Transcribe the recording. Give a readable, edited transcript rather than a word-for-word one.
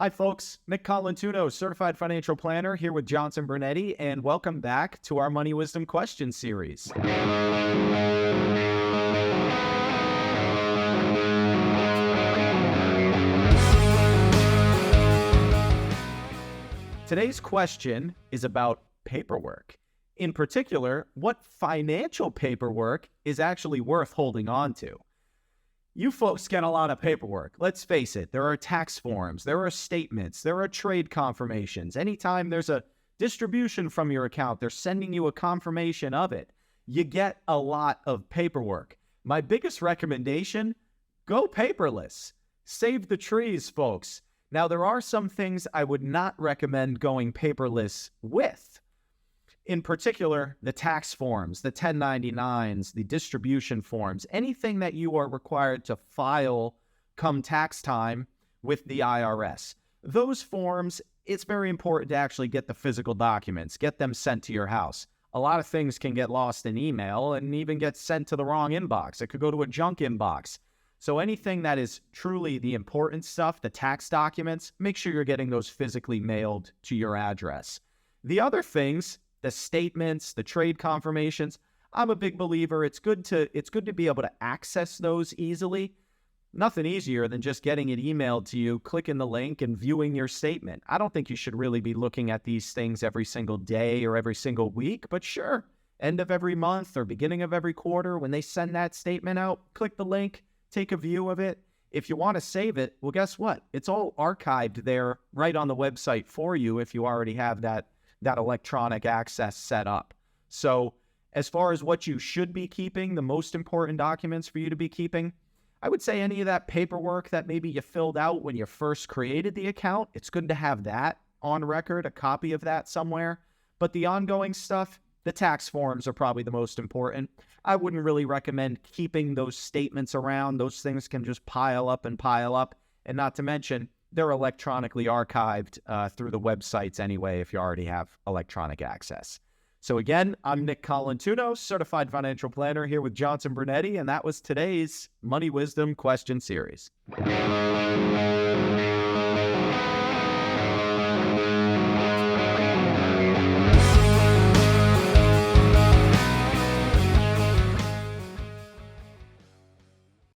Hi, folks. Nick Colantuono, Certified Financial Planner, here with Johnson Brunetti, and welcome back to our Money Wisdom Question Series. Today's question is about paperwork. In particular, what financial paperwork is actually worth holding on to? You folks get a lot of paperwork. Let's face it, there are tax forms, there are statements, there are trade confirmations. Anytime there's a distribution from your account, they're sending you a confirmation of it. You get a lot of paperwork. My biggest recommendation, go paperless. Save the trees, folks. Now, there are some things I would not recommend going paperless with. In particular, the tax forms, the 1099s, the distribution forms, anything that you are required to file come tax time with the IRS. Those forms, it's very important to actually get the physical documents, get them sent to your house. A lot of things can get lost in email and even get sent to the wrong inbox. It could go to a junk inbox. So anything that is truly the important stuff, the tax documents, make sure you're getting those physically mailed to your address. The other things, the statements, the trade confirmations, I'm a big believer. It's good to be able to access those easily. Nothing easier than just getting it emailed to you, clicking the link and viewing your statement. I don't think you should really be looking at these things every single day or every single week, but sure, end of every month or beginning of every quarter, when they send that statement out, click the link, take a view of it. If you want to save it, well, guess what? It's all archived there right on the website for you if you already have that electronic access set up. So as far as what you should be keeping, the most important documents for you to be keeping, I would say any of that paperwork that maybe you filled out when you first created the account, it's good to have that on record, a copy of that somewhere. But the ongoing stuff, the tax forms are probably the most important. I wouldn't really recommend keeping those statements around. Those things can just pile up. And not to mention, they're electronically archived through the websites anyway if you already have electronic access. So again, I'm Nick Colantuono, Certified Financial Planner, here with Johnson Brunetti, and that was today's Money Wisdom Question Series.